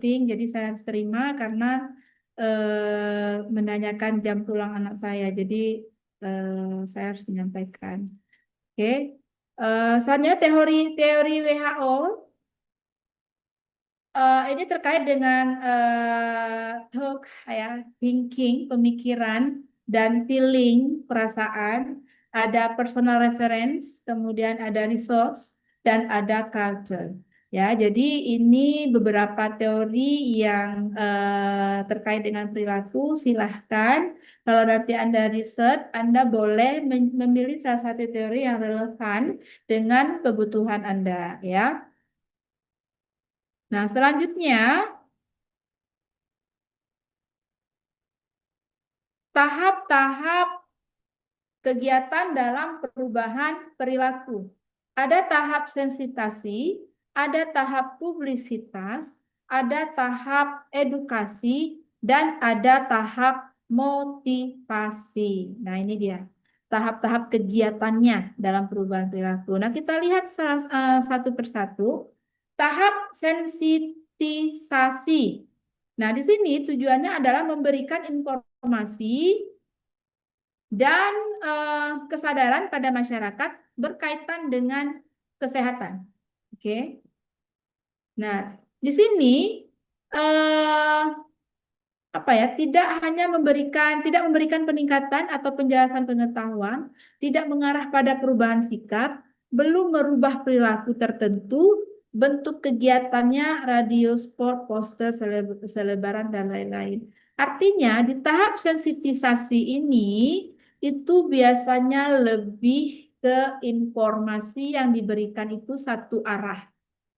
penting, jadi saya harus terima karena menanyakan jam pulang anak saya. Jadi saya harus menyampaikan. Oke. Selanjutnya teori WHO. Ini terkait dengan talk ya, thinking, pemikiran dan feeling, perasaan. Ada personal reference, kemudian ada resource dan ada culture. Ya, jadi ini beberapa teori yang terkait dengan perilaku. Silahkan kalau nanti Anda riset, Anda boleh memilih salah satu teori yang relevan dengan kebutuhan Anda, ya. Nah, selanjutnya tahap-tahap kegiatan dalam perubahan perilaku. Ada tahap sensitasi, ada tahap publisitas, ada tahap edukasi, dan ada tahap motivasi. Nah, ini dia tahap-tahap kegiatannya dalam perubahan perilaku. Nah, kita lihat satu persatu. Tahap sensitisasi. Nah, di sini tujuannya adalah memberikan informasi dan kesadaran pada masyarakat berkaitan dengan kesehatan. Oke. Nah, di sini eh, apa ya? Tidak memberikan peningkatan atau penjelasan pengetahuan, tidak mengarah pada perubahan sikap, belum merubah perilaku tertentu, bentuk kegiatannya radio sport, poster, selebaran dan lain-lain. Artinya di tahap sensitisasi ini itu biasanya lebih ke informasi yang diberikan itu satu arah,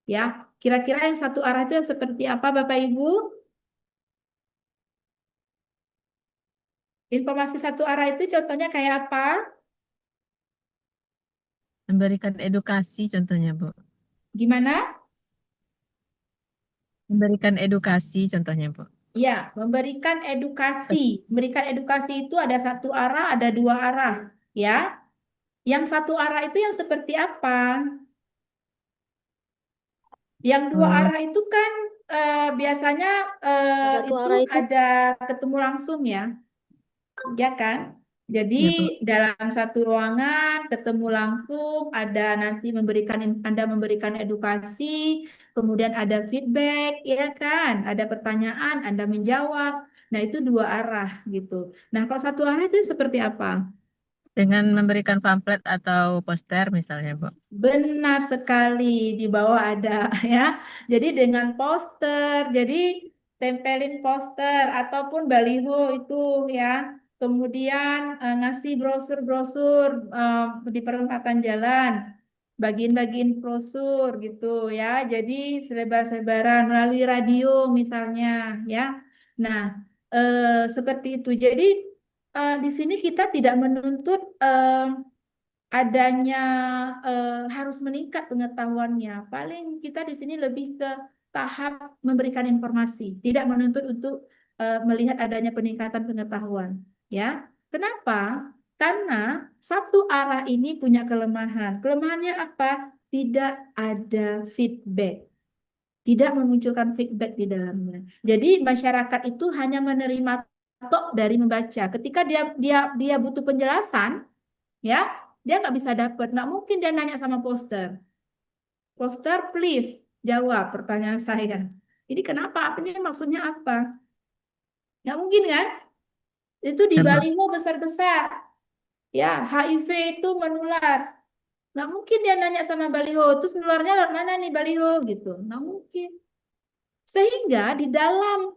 ya. Kira-kira yang satu arah itu seperti apa, Bapak Ibu? Informasi satu arah itu contohnya kayak apa? Memberikan edukasi contohnya, Bu. Gimana? Memberikan edukasi contohnya, Bu. Ya, memberikan edukasi. Memberikan edukasi itu ada satu arah, ada dua arah, ya. Yang satu arah itu yang seperti apa? Yang dua Eh, arah itu kan biasanya Satu itu arah itu ada ketemu langsung ya. Ya kan? Jadi ya, Bu. dalam satu ruangan ketemu langsung, ada nanti Anda memberikan edukasi, kemudian ada feedback, ya kan? Ada pertanyaan, Anda menjawab. Nah, itu dua arah gitu. Nah, kalau satu arah itu seperti apa? Dengan memberikan pamflet atau poster misalnya, Bu. Benar sekali, di bawah ada ya. Jadi dengan poster, jadi tempelin poster ataupun baliho itu ya. Kemudian ngasih brosur-brosur di perempatan jalan, bagiin-bagiin brosur gitu ya. Jadi selebar-selebaran melalui radio misalnya ya. Nah, seperti itu. Jadi di sini kita tidak menuntut adanya harus meningkat pengetahuannya. Paling kita di sini lebih ke tahap memberikan informasi, tidak menuntut untuk melihat adanya peningkatan pengetahuan. Ya, kenapa? Karena satu arah ini punya kelemahan. Kelemahannya apa? Tidak ada feedback, tidak memunculkan feedback di dalamnya. Jadi masyarakat itu hanya menerima tok dari membaca. Ketika dia butuh penjelasan, ya dia nggak bisa dapat, nggak mungkin dia nanya sama poster please jawab pertanyaan saya, ini kenapa, ini maksudnya apa, nggak mungkin kan, itu di Ya, Bu. baliho besar-besar ya, HIV itu menular, nggak mungkin dia nanya sama baliho terus nularnya lewat mana nih baliho gitu, nggak mungkin. Sehingga di dalam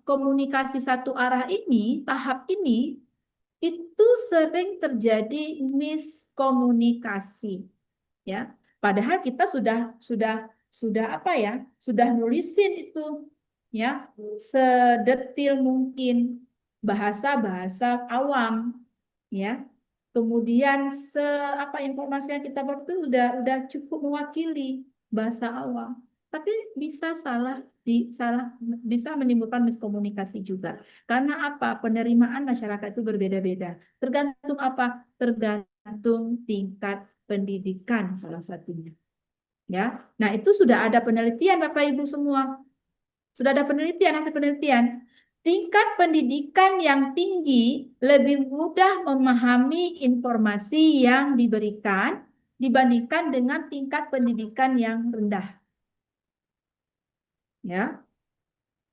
komunikasi satu arah ini, tahap ini itu sering terjadi miskomunikasi, ya. Padahal kita sudah apa ya? Sudah nulisin itu ya sedetil mungkin bahasa-bahasa awam, ya. Kemudian apa informasi yang kita buat itu udah cukup mewakili bahasa awam. Tapi bisa salah bisa menimbulkan miskomunikasi juga. Karena apa? Penerimaan masyarakat itu berbeda-beda. Tergantung apa? Tergantung tingkat pendidikan salah satunya. Ya, nah itu sudah ada penelitian Bapak Ibu semua. Sudah ada penelitian, hasil penelitian. Tingkat pendidikan yang tinggi lebih mudah memahami informasi yang diberikan dibandingkan dengan tingkat pendidikan yang rendah. Ya,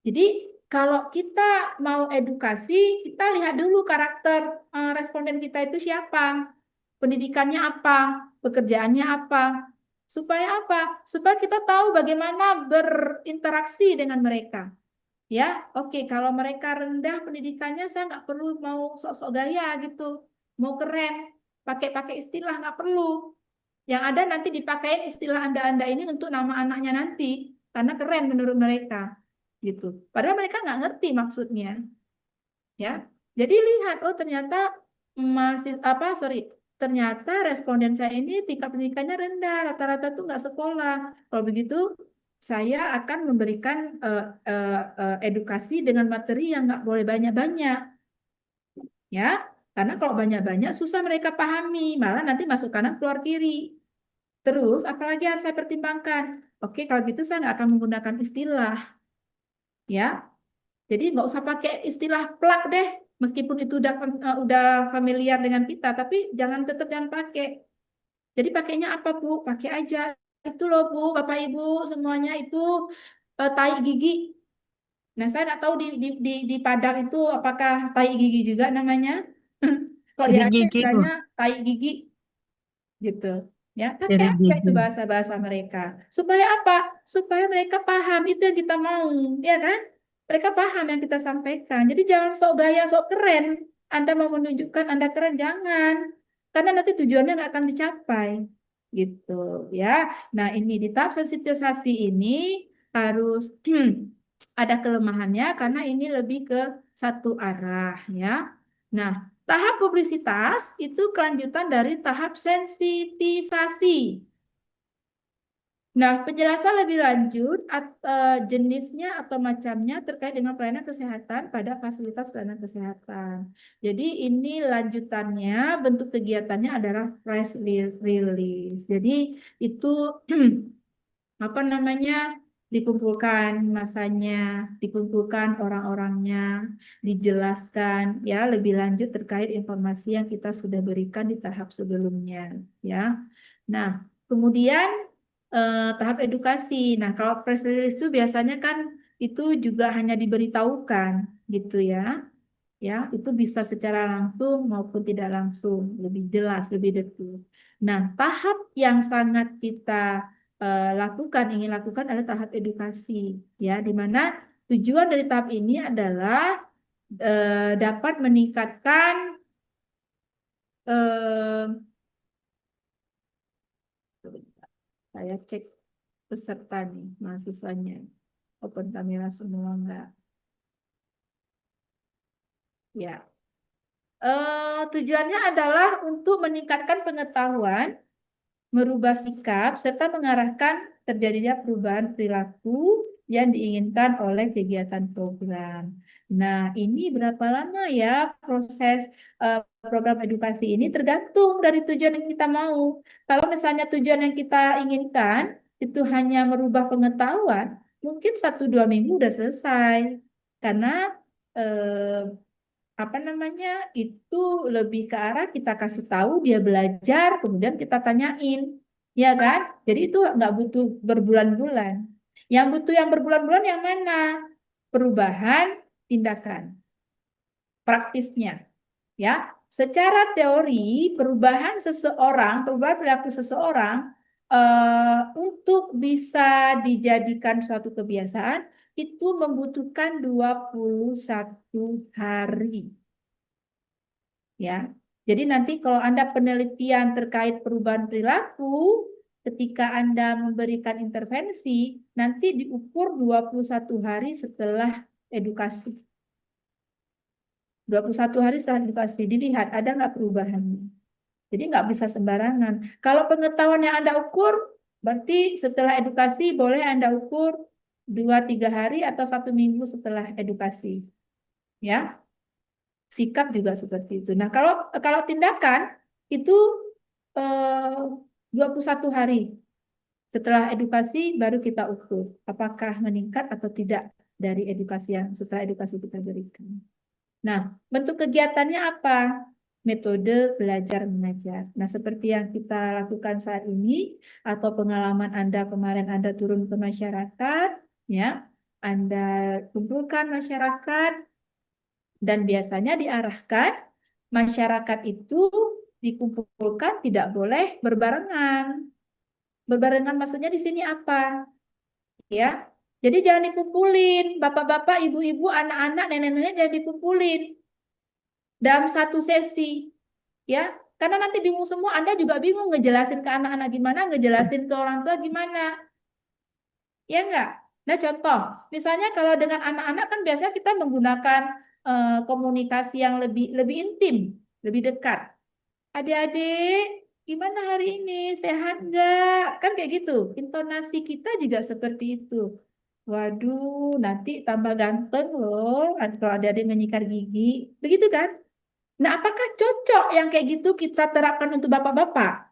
jadi kalau kita mau edukasi, kita lihat dulu karakter responden kita itu siapa, pendidikannya apa, pekerjaannya apa. Supaya apa? Supaya kita tahu bagaimana berinteraksi dengan mereka. Ya, oke. Kalau mereka rendah pendidikannya, saya nggak perlu mau sok-sok gaya gitu, mau keren, pakai-pakai istilah nggak perlu. Yang ada nanti dipakai istilah anda-anda ini untuk nama anaknya nanti, karena keren menurut mereka, gitu. Padahal mereka nggak ngerti maksudnya, ya. Jadi lihat, oh ternyata masih apa, sorry, ternyata responden saya ini tingkat pendidikannya rendah, rata-rata tuh nggak sekolah. Kalau begitu, saya akan memberikan edukasi dengan materi yang nggak boleh banyak-banyak, ya. Karena kalau banyak-banyak susah mereka pahami, malah nanti masuk kanan keluar kiri. Terus, apalagi harus saya pertimbangkan? Oke, kalau gitu saya nggak akan menggunakan istilah, ya. Jadi nggak usah pakai istilah plak deh, meskipun itu udah familiar dengan kita, tapi tetap jangan pakai. Jadi pakainya apa Bu? Pakai aja itu loh Bu, Bapak Ibu semuanya itu tai gigi. Nah saya nggak tahu di Padang itu apakah tai gigi juga namanya. Kalau di Sidik Aceh gigi, Bu. bilangnya tai gigi gitu. Ya, pakai Sidik aja itu gigi. bahasa-bahasa mereka. Supaya apa? Supaya mereka paham itu yang kita mau, ya kan? Mereka paham yang kita sampaikan. Jadi jangan sok gaya, sok keren. Anda mau menunjukkan Anda keren, jangan. Karena nanti tujuannya nggak akan dicapai. Gitu, ya. Nah, ini di tahap sensitisasi ini harus ada kelemahannya karena ini lebih ke satu arah, ya. Nah, tahap publisitas itu kelanjutan dari tahap sensitisasi. Nah, penjelasan lebih lanjut jenisnya atau macamnya terkait dengan pelayanan kesehatan pada fasilitas pelayanan kesehatan. Jadi ini lanjutannya, bentuk kegiatannya adalah press release. Jadi itu apa namanya, dikumpulkan masanya, dikumpulkan orang-orangnya, dijelaskan ya lebih lanjut terkait informasi yang kita sudah berikan di tahap sebelumnya, ya. Nah, kemudian tahap edukasi. Nah, kalau press release itu biasanya kan itu juga hanya diberitahukan gitu ya. Ya, itu bisa secara langsung maupun tidak langsung, lebih jelas, lebih detail. Nah, tahap yang sangat kita ingin lakukan adalah tahap edukasi, ya, di mana tujuan dari tahap ini adalah dapat meningkatkan eh, saya cek peserta nih, mahasiswanya, open kamera semua enggak? Ya, tujuannya adalah untuk meningkatkan pengetahuan, merubah sikap, serta mengarahkan terjadinya perubahan perilaku yang diinginkan oleh kegiatan program. Nah, ini berapa lama ya proses program edukasi ini tergantung dari tujuan yang kita mau. Kalau misalnya tujuan yang kita inginkan itu hanya merubah pengetahuan, mungkin 1-2 minggu udah selesai. Karena eh, apa namanya itu lebih ke arah kita kasih tahu dia belajar kemudian kita tanyain, ya kan? Jadi itu nggak butuh berbulan-bulan. Yang butuh yang berbulan-bulan yang mana? Perubahan tindakan praktisnya, ya. Secara teori perubahan perilaku seseorang untuk bisa dijadikan suatu kebiasaan itu membutuhkan 21 hari. Ya. Jadi nanti kalau Anda penelitian terkait perubahan perilaku, ketika Anda memberikan intervensi, nanti diukur 21 hari setelah edukasi. 21 hari setelah edukasi, dilihat ada nggak perubahannya. Jadi nggak bisa sembarangan. Kalau pengetahuan yang Anda ukur, berarti setelah edukasi boleh Anda ukur 2-3 hari atau 1 minggu setelah edukasi. Ya. Sikap juga seperti itu. Nah, kalau kalau tindakan itu 21 hari. Setelah edukasi baru kita ukur apakah meningkat atau tidak dari edukasi yang setelah edukasi kita berikan. Nah, bentuk kegiatannya apa? Metode belajar mengajar. Nah, seperti yang kita lakukan saat ini atau pengalaman Anda kemarin Anda turun ke masyarakat, ya, Anda kumpulkan masyarakat dan biasanya diarahkan masyarakat itu dikumpulkan tidak boleh berbarengan. Berbarengan maksudnya di sini apa? Ya. Jadi jangan dikumpulin, bapak-bapak, ibu-ibu, anak-anak, nenek-nenek jangan dikumpulin dalam satu sesi, ya. Karena nanti bingung semua, Anda juga bingung ngejelasin ke anak-anak gimana, ngejelasin ke orang tua gimana. Ya enggak? Nah, contoh, misalnya kalau dengan anak-anak kan biasanya kita menggunakan komunikasi yang lebih lebih intim, lebih dekat. Adik-adik, gimana hari ini? Sehat nggak? Kan kayak gitu. Intonasi kita juga seperti itu. Waduh, nanti tambah ganteng loh kalau adik-adik menyikat gigi. Begitu kan? Nah, apakah cocok yang kayak gitu kita terapkan untuk bapak-bapak?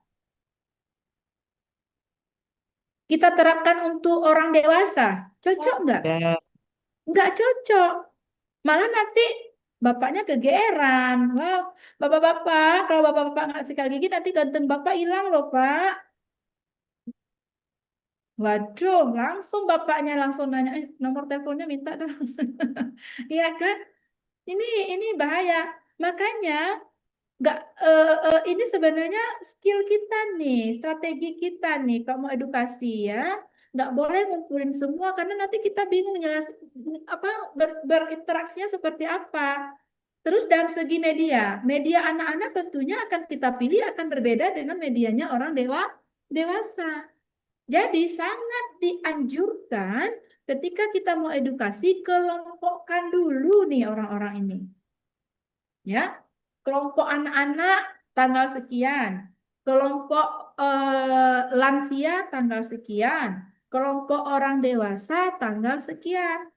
Kita terapkan untuk orang dewasa? Cocok nggak? Ya, Nggak cocok. Malah nanti bapaknya kegeeran. Wow, bapak-bapak, kalau bapak-bapak nggak sikat gigi nanti ganteng bapak hilang loh, Pak. Waduh, langsung bapaknya langsung nanya, nomor teleponnya minta dong. Iya kan? Ini ini bahaya. Makanya nggak ini sebenarnya skill kita nih, strategi kita nih. Kalau mau edukasi ya, nggak boleh ngumpulin semua karena nanti kita bingung jelas apa berinteraksinya seperti apa. Terus dalam segi media, media anak-anak tentunya akan kita pilih akan berbeda dengan medianya orang dewasa. Jadi sangat dianjurkan ketika kita mau edukasi, kelompokkan dulu nih orang-orang ini. Ya, kelompok anak-anak tanggal sekian, kelompok lansia tanggal sekian, kelompok orang dewasa tanggal sekian.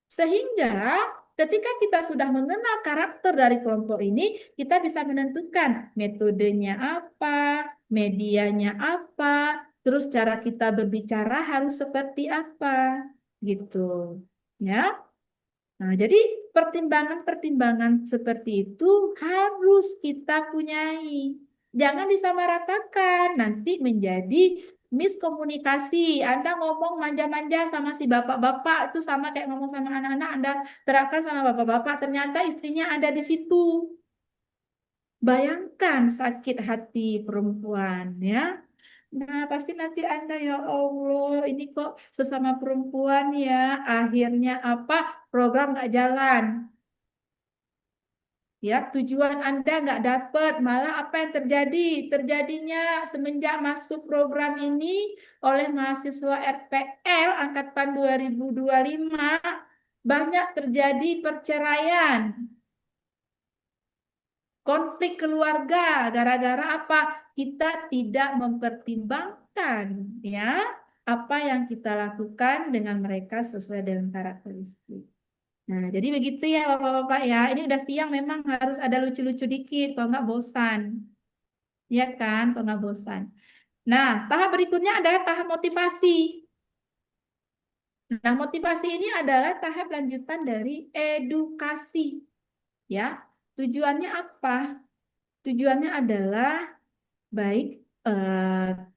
Sehingga ketika kita sudah mengenal karakter dari kelompok ini, kita bisa menentukan metodenya apa, medianya apa, terus cara kita berbicara harus seperti apa, gitu. Ya. Nah, jadi pertimbangan-pertimbangan seperti itu harus kita punyai. Jangan disamaratakan, nanti menjadi miskomunikasi. Anda ngomong manja-manja sama si bapak-bapak, itu sama kayak ngomong sama anak-anak, Anda terapkan sama bapak-bapak, ternyata istrinya ada di situ. Bayangkan sakit hati perempuan, ya. Nah, pasti nanti Anda, ya Allah, ini kok sesama perempuan ya, akhirnya apa, program nggak jalan. Ya, tujuan Anda nggak dapat, malah apa yang terjadi? Terjadinya semenjak masuk program ini oleh mahasiswa RPL angkatan 2025, banyak terjadi perceraian, konflik keluarga, gara-gara apa? Kita tidak mempertimbangkan ya apa yang kita lakukan dengan mereka sesuai dengan karakteristik. Nah, jadi begitu ya Bapak-bapak ya. Ini udah siang memang harus ada lucu-lucu dikit, kalau nggak bosan. Ya kan, kalau nggak bosan. Nah, tahap berikutnya adalah tahap motivasi. Nah, motivasi ini adalah tahap lanjutan dari edukasi. Ya, tujuannya apa? Tujuannya adalah baik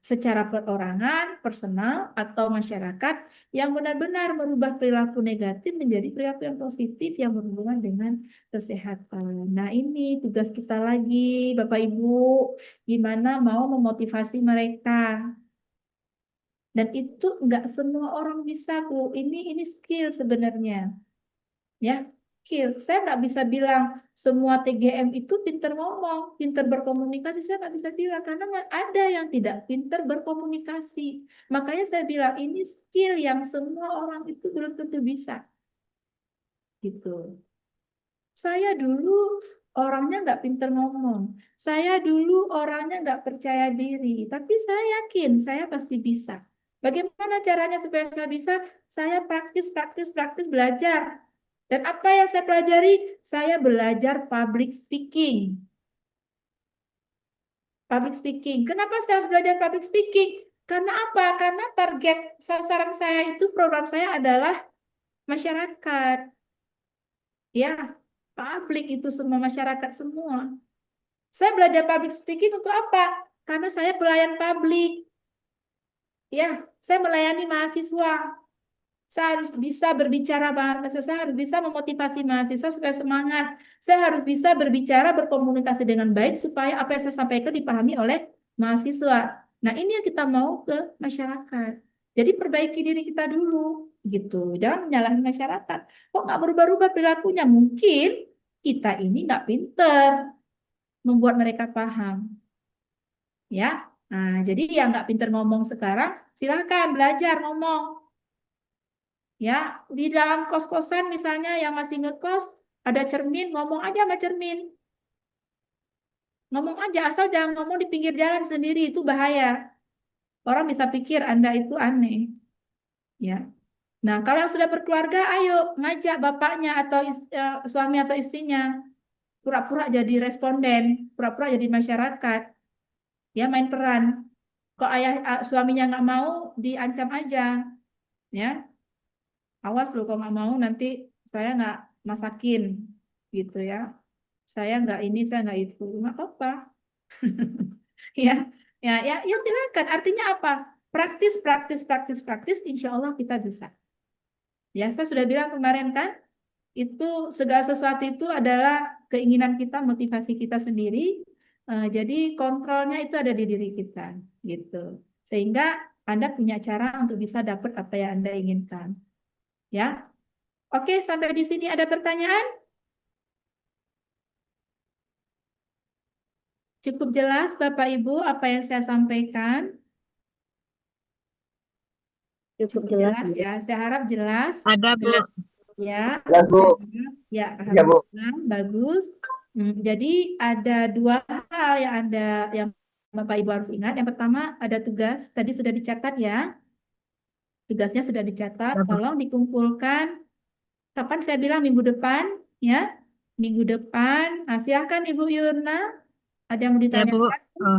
secara perorangan, personal, atau masyarakat yang benar-benar merubah perilaku negatif menjadi perilaku yang positif yang berhubungan dengan kesehatan. Nah, ini tugas kita lagi, Bapak Ibu, gimana mau memotivasi mereka. Dan itu nggak semua orang bisa, Bu. Ini skill sebenarnya. Ya, skill. Saya nggak bisa bilang semua TGM itu pinter ngomong, pinter berkomunikasi. Saya nggak bisa bilang karena ada yang tidak pinter berkomunikasi. Makanya saya bilang ini skill yang semua orang itu belum tentu bisa. Gitu. Saya dulu orangnya nggak pinter ngomong. Saya dulu orangnya nggak percaya diri. Tapi saya yakin saya pasti bisa. Bagaimana caranya supaya saya bisa? Saya praktis, praktis, praktis belajar. Dan apa yang saya pelajari? Saya belajar public speaking. Public speaking. Kenapa saya harus belajar public speaking? Karena apa? Karena target sasaran saya itu program saya adalah masyarakat. Ya, publik itu semua masyarakat semua. Saya belajar public speaking untuk apa? Karena saya pelayan publik. Ya, saya melayani mahasiswa. Saya harus bisa berbicara bahasa, saya harus bisa memotivasi mahasiswa supaya semangat. Saya harus bisa berbicara, berkomunikasi dengan baik supaya apa yang saya sampaikan dipahami oleh mahasiswa. Nah, ini yang kita mau ke masyarakat. Jadi perbaiki diri kita dulu, gitu. Jangan menyalahkan masyarakat. Kok nggak berubah-ubah perilakunya? Mungkin kita ini nggak pinter membuat mereka paham, ya. Nah, jadi yang nggak pinter ngomong sekarang, silakan belajar ngomong. Ya, di dalam kos-kosan misalnya yang masih ngekos, ada cermin, ngomong aja sama cermin. Ngomong aja, asal jangan ngomong di pinggir jalan sendiri, itu bahaya. Orang bisa pikir Anda itu aneh. Ya. Nah, kalau yang sudah berkeluarga, ayo ngajak bapaknya atau suami atau istrinya. Pura-pura jadi responden, pura-pura jadi masyarakat. Ya, main peran. Kok suaminya nggak mau, diancam aja. Ya, awas loh kalau nggak mau nanti saya nggak masakin gitu ya. Saya nggak ini, saya nggak itu, nggak apa-apa. Ya, ya silakan. Artinya apa? Praktis, praktis, praktis, praktis. Insya Allah kita bisa. Ya, saya sudah bilang kemarin kan, itu segala sesuatu itu adalah keinginan kita, motivasi kita sendiri. Jadi kontrolnya itu ada di diri kita, gitu. Sehingga Anda punya cara untuk bisa dapat apa yang Anda inginkan. Ya, oke. Sampai di sini ada pertanyaan? Cukup jelas Bapak Ibu apa yang saya sampaikan? Cukup Cukup jelas, jelas Bu. ya. Saya harap jelas. Ada, Bu. Jelas. Ya, Jelas, Bu. saya harap ya, Ya, Bu. alhamdulillah bagus. Jadi ada dua hal yang Bapak Ibu harus ingat. Yang pertama ada tugas, tadi sudah dicatat ya. Tugasnya sudah dicatat. Ya, Bu. Tolong dikumpulkan. Kapan saya bilang minggu depan ya? Minggu depan. Nah, silakan Ibu Yurna. Ada yang mau Ya, Bu. ditanyakan? Oh,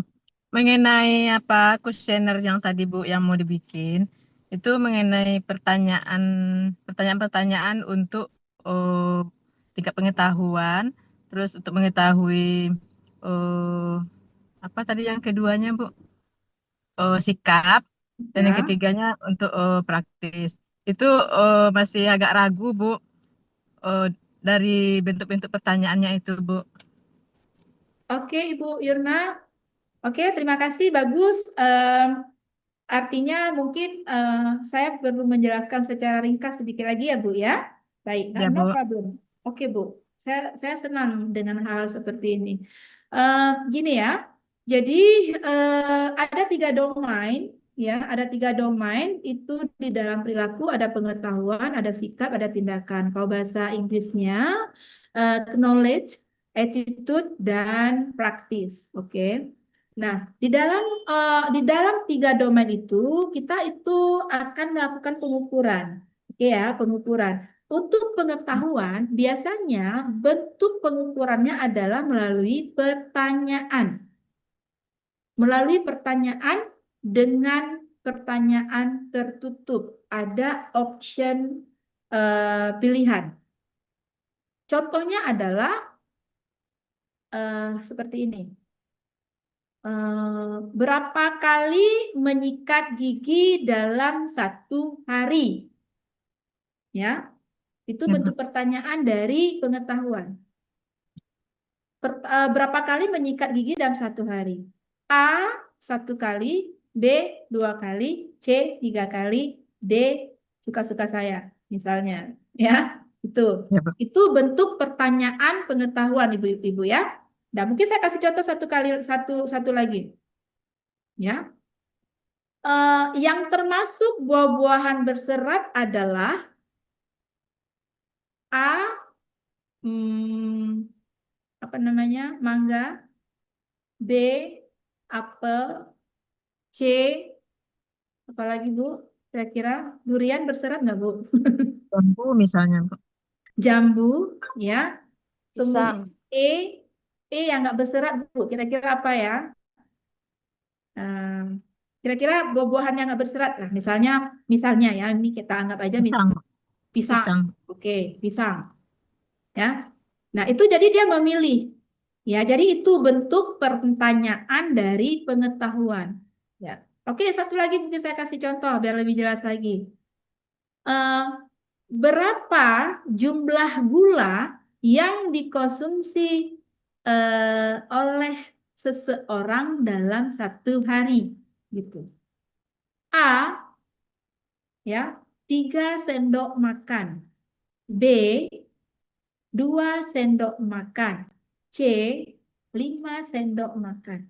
mengenai apa kuesioner yang tadi Bu yang mau dibikin, itu mengenai pertanyaan-pertanyaan untuk tingkat pengetahuan, terus untuk mengetahui eh, apa tadi yang keduanya Bu, sikap, dan yang Ya. ketiganya untuk praktis. Itu masih agak ragu Bu, eh, dari bentuk-bentuk pertanyaannya itu Bu. Oke, Ibu Yurna. Oke, terima kasih. Bagus. Artinya mungkin saya perlu menjelaskan secara ringkas sedikit lagi ya, Bu ya. Baik, Ya no Bu. problem. Oke, Bu. Saya senang dengan hal seperti ini. Gini ya. Jadi ada tiga domain ya, ada tiga domain itu di dalam perilaku ada pengetahuan, ada sikap, ada tindakan. Kalau bahasa Inggrisnya knowledge, attitude, dan practice. Oke. Nah, di dalam tiga domain itu kita itu akan melakukan pengukuran. Oke ya, pengukuran. Untuk pengetahuan, biasanya bentuk pengukurannya adalah melalui pertanyaan. Melalui pertanyaan dengan pertanyaan tertutup. Ada option pilihan. Contohnya adalah seperti ini. Berapa kali menyikat gigi dalam satu hari? Ya, itu Ya, Bu. bentuk pertanyaan dari pengetahuan. Berapa kali menyikat gigi dalam satu hari? A, satu kali, B, dua kali, C, tiga kali, D, suka-suka saya, misalnya. Ya, itu. Ya, Bu. Itu bentuk pertanyaan pengetahuan, Ibu-ibu ya. Dan mungkin saya kasih contoh satu lagi. Ya, yang termasuk buah-buahan berserat adalah A, hmm, apa namanya, mangga, B, apel, C, apalagi Bu, kira-kira durian berserat nggak Bu? Bambu misalnya Bu. Jambu, ya. Kemudian Pisang. E yang nggak berserat Bu, kira-kira apa ya? Kira-kira buah-buahan yang nggak berserat lah. Misalnya ya, ini kita anggap aja Pisang, pisang. pisang. Oke, pisang. Ya. Nah, itu jadi dia memilih. Ya, jadi itu bentuk pertanyaan dari pengetahuan. Ya. Oke, satu lagi mungkin saya kasih contoh biar lebih jelas lagi. Eh, berapa jumlah gula yang dikonsumsi oleh seseorang dalam satu hari? Gitu. A, ya, 3 sendok makan. B, 2 sendok makan. C, 5 sendok makan.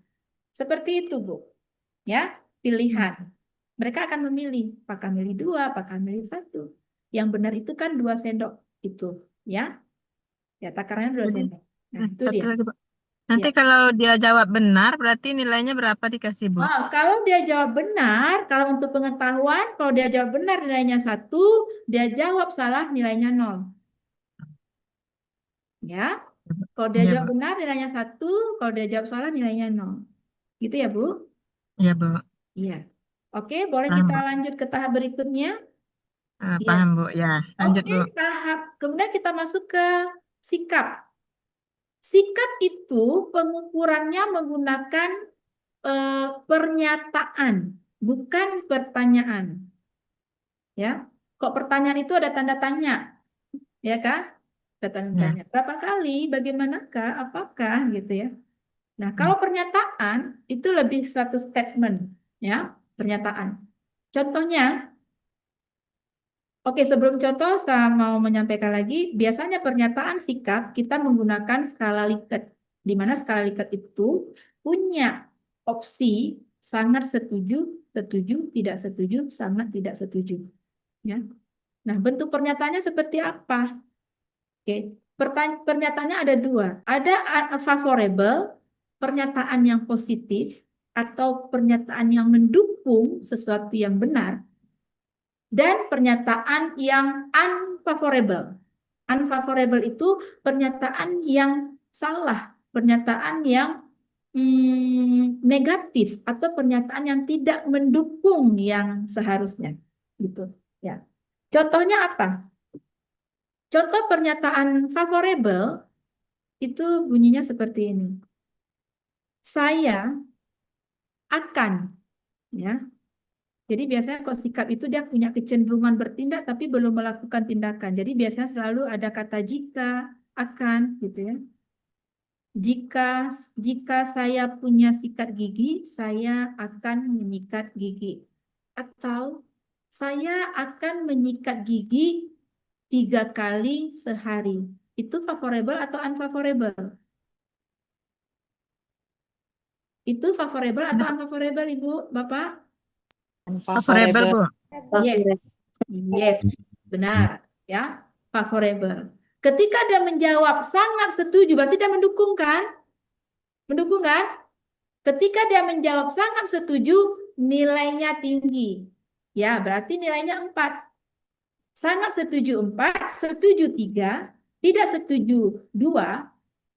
Seperti itu, Bu. Ya, pilihan. Mereka akan memilih, apakah milih 2, apakah milih 1. Yang benar itu kan 2 sendok itu, ya. Ya, takarannya 2 Jadi, sendok. Nah, itu satu dia. lagi, Bu. Nanti Ya. kalau dia jawab benar, berarti nilainya berapa dikasih, Bu? Oh, kalau dia jawab benar, kalau untuk pengetahuan, kalau dia jawab benar nilainya 1, dia jawab salah nilainya 0. Ya, kalau dia Iya, jawab Bu. benar nilainya 1, kalau dia jawab salah nilainya 0. Gitu ya, Bu? Iya, Bu. Iya. Oke, boleh Paham, kita Bu. lanjut ke tahap berikutnya? Iya. Paham, Bu. Ya, lanjut, Oke, Bu. kemudian kita masuk ke sikap. Sikap itu pengukurannya menggunakan pernyataan, bukan pertanyaan. Ya, kok pertanyaan itu ada tanda tanya, ya kan? Ada tanda Ya. tanya. Berapa kali? Bagaimanakah? Apakah? Gitu ya. Nah, Ya. kalau pernyataan itu lebih suatu statement, ya, pernyataan. Contohnya, oke, sebelum contoh saya mau menyampaikan lagi, biasanya pernyataan sikap kita menggunakan skala Likert, di mana skala Likert itu punya opsi sangat setuju, setuju, tidak setuju, sangat tidak setuju. Ya. Nah, bentuk pernyataannya seperti apa? Oke, pernyataannya ada dua. Ada favorable, pernyataan yang positif, atau pernyataan yang mendukung sesuatu yang benar, dan pernyataan yang unfavorable. Unfavorable itu pernyataan yang salah, pernyataan yang negatif, atau pernyataan yang tidak mendukung yang seharusnya. Gitu. Ya. Contohnya apa? Contoh pernyataan favorable itu bunyinya seperti ini. Saya akan, ya. Jadi biasanya kalau sikap itu dia punya kecenderungan bertindak tapi belum melakukan tindakan. Jadi biasanya selalu ada kata jika, akan, gitu ya. Jika saya punya sikat gigi, saya akan menyikat gigi. Atau saya akan menyikat gigi 3 kali sehari. Itu favorable atau unfavorable? Itu favorable atau unfavorable, Ibu, Bapak? Favorable, Bu. Yes, yes, benar, ya, favorable. Ketika dia menjawab sangat setuju, berarti dia mendukung kan? Mendukung kan? Ketika dia menjawab sangat setuju, nilainya tinggi. Ya, berarti nilainya 4. Sangat setuju 4, setuju 3, tidak setuju 2,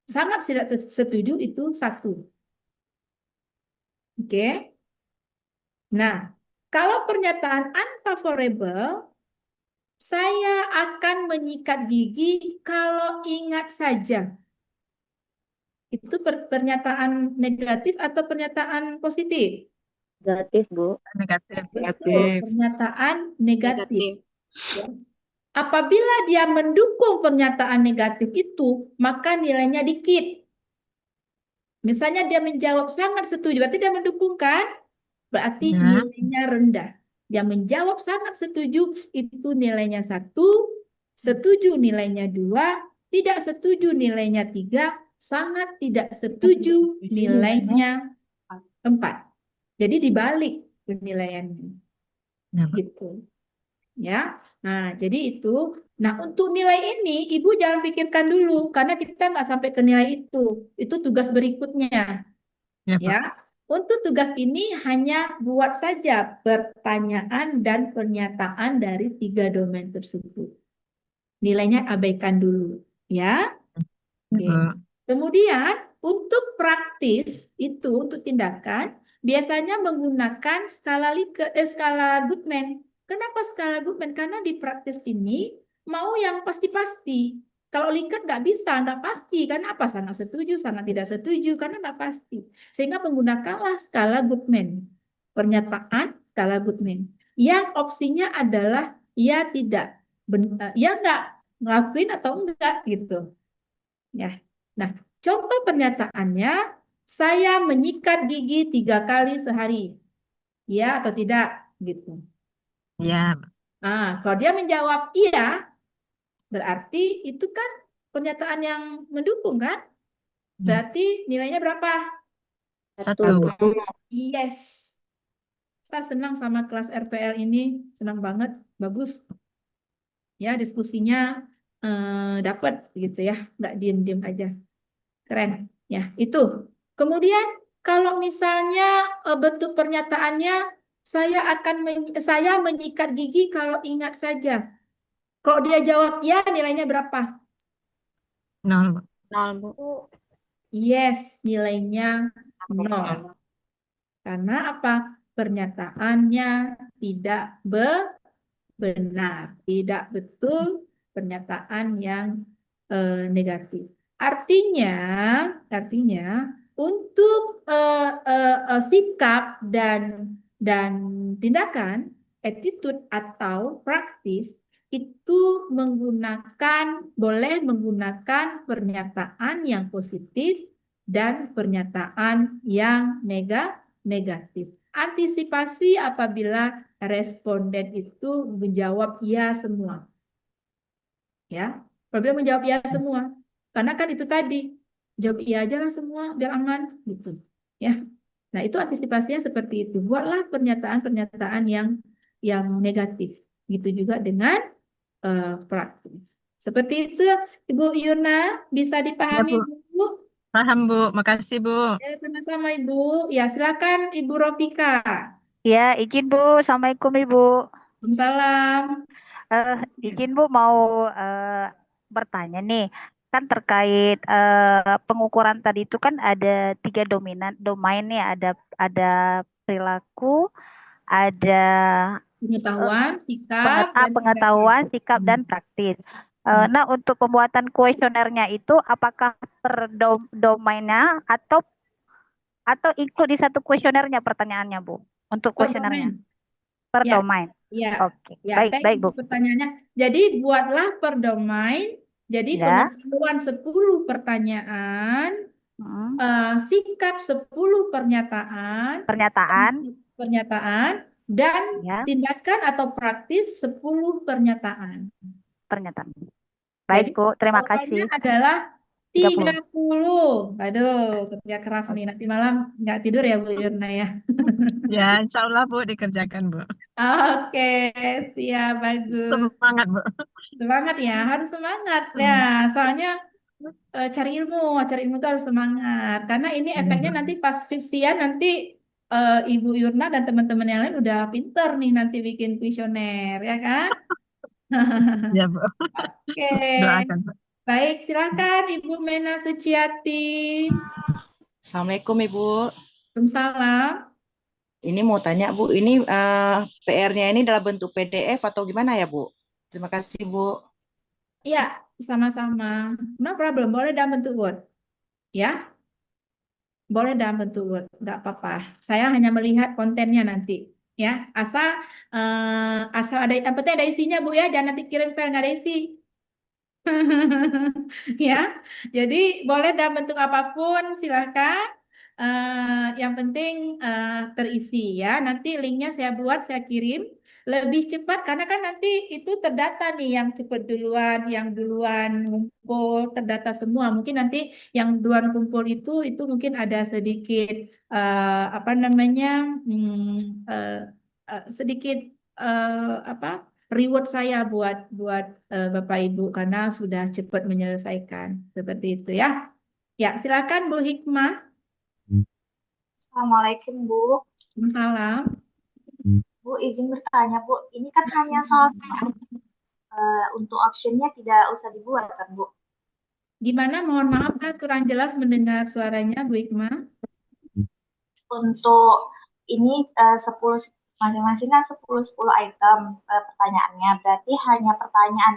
sangat tidak setuju itu 1. Oke. Nah, kalau pernyataan unfavorable, saya akan menyikat gigi kalau ingat saja. Itu pernyataan negatif atau pernyataan positif? Negatif, Bu. Negatif. Betul, pernyataan negatif. Ya. Apabila dia mendukung pernyataan negatif itu, maka nilainya dikit. Misalnya dia menjawab sangat setuju, berarti dia mendukung kan? Berarti Ya. nilainya rendah. Dia menjawab sangat setuju, itu nilainya 1, setuju nilainya 2, tidak setuju nilainya 3, sangat tidak setuju nilainya 4. Jadi dibalik penilaiannya. Ya, Bu. Gitu. Ya. Nah, jadi itu. Nah, untuk nilai ini Ibu jangan pikirkan dulu karena kita nggak sampai ke nilai itu. Itu tugas berikutnya. Ya, Bu. Ya. Untuk tugas ini hanya buat saja pertanyaan dan pernyataan dari 3 domain tersebut. Nilainya abaikan dulu, ya. Ya, Oke. Bu. Kemudian untuk praktis itu untuk tindakan biasanya menggunakan skala Goodman. Kenapa skala Goodman? Karena di praktis ini mau yang pasti-pasti. Kalau Likert nggak bisa, nggak pasti. Karena apa? Sangat setuju, sangat tidak setuju, karena nggak pasti. Sehingga menggunakanlah skala Goodman. Pernyataan skala Goodman. Yang opsinya adalah ya tidak, ya nggak ngelakuin atau enggak gitu. Ya. Nah, contoh pernyataannya, saya menyikat gigi 3 kali sehari. Ya atau tidak gitu. Ya. Nah, kalau dia menjawab iya, berarti itu kan pernyataan yang mendukung kan? Ya. Berarti nilainya berapa? 1, Bu. Yes. Saya senang sama kelas RPL ini, senang banget, bagus. Ya, diskusinya dapat gitu ya, nggak diem-diem aja. Keren. Ya, itu. Kemudian kalau misalnya bentuk pernyataannya saya menyikat gigi kalau ingat saja. Kalau dia jawab ya, nilainya berapa? 0, Bu. 0, Bu. Yes, nilainya 0. Karena apa? Pernyataannya tidak benar, tidak betul, pernyataan yang negatif. Artinya untuk sikap dan tindakan, attitude atau praktis itu boleh menggunakan pernyataan yang positif dan pernyataan yang negatif. Antisipasi apabila responden itu menjawab ya semua. Ya, apabila menjawab ya semua. Karena kan itu tadi, jawab iya aja lah semua biar aman gitu. Ya. Nah, itu antisipasinya seperti itu. Buatlah pernyataan-pernyataan yang negatif. Gitu juga dengan praktis. Seperti itu, Ibu Yuna, bisa Ya, dipahami, Bu. Bu? Paham, Bu. Makasih, Bu. Ya, sama-sama, Ibu. Ya, silakan Ibu Rofika. Ya, izin Bu. Assalamualaikum Ibu. Waalaikumsalam. Izin Bu mau bertanya nih. Kan terkait pengukuran tadi itu kan ada 3 domain nih. Ada perilaku, ada Pengetahuan, sikap, dan tindakan. pengetahuan, sikap, Hmm. dan praktis. Hmm. Nah, untuk pembuatan kuesionernya itu apakah per domainnya atau ikut di satu kuesionernya pertanyaannya Bu? Untuk Per kuesionernya domain. per Ya, domain. ya, Oke, ya. baik, Thank baik you Bu. pertanyaannya. Jadi buatlah per domain. Jadi Ya. pengetahuan 10 pertanyaan, Hmm. sikap 10 pernyataan, Pernyataan, pernyataan, dan ya, tindakan atau praktis 10 pernyataan. pernyataan. Jadi Baik, Bu. Terima totalnya kasih. adalah 30. 30. Aduh, kerja keras nih. Nanti malam nggak tidur ya Bu Yurna ya. Ya, insya Allah, Bu, dikerjakan, Bu. Oke, siap, bagus. Semangat, Bu. Semangat ya, harus semangat. Ya, Hmm. soalnya cari ilmu itu harus semangat. Karena ini Iya, efeknya Bu. nanti pas skripsian nanti Ibu Yurna dan teman-teman yang lain udah pinter nih nanti bikin kuesioner, ya kan? Iya, Bu. Oke, Doakan, Bu. baik, silakan Ibu Mena Suciati. Assalamualaikum Ibu. Waalaikumsalam. Ini mau tanya Bu, ini PR-nya ini dalam bentuk PDF atau gimana ya Bu? Terima kasih Bu. Iya, sama-sama. No problem, boleh dalam bentuk Word. Ya, boleh dalam bentuk Word, nggak apa-apa. Saya hanya melihat kontennya nanti. Ya, asal ada, yang penting ada isinya Bu ya, jangan nanti kirim file nggak ada isi. Ya, jadi boleh dalam bentuk apapun, silahkan. Yang penting terisi ya. Nanti linknya saya buat, saya kirim lebih cepat karena kan nanti itu terdata nih yang cepat duluan, yang duluan ngumpul terdata semua. Mungkin nanti yang duluan kumpul itu mungkin ada sedikit apa namanya eh, sedikit apa reward saya buat Bapak Ibu karena sudah cepat menyelesaikan seperti itu ya. Ya, silakan Bu Hikmah. Assalamualaikum Bu. Salam. Bu izin bertanya Bu, ini kan hanya salah satu untuk optionnya tidak usah dibuat kan Bu? Gimana? Mohon maaf, saya kurang jelas mendengar suaranya Bu Hikmah. Untuk ini 10 masing-masing kan 10 item pertanyaannya. Berarti hanya pertanyaan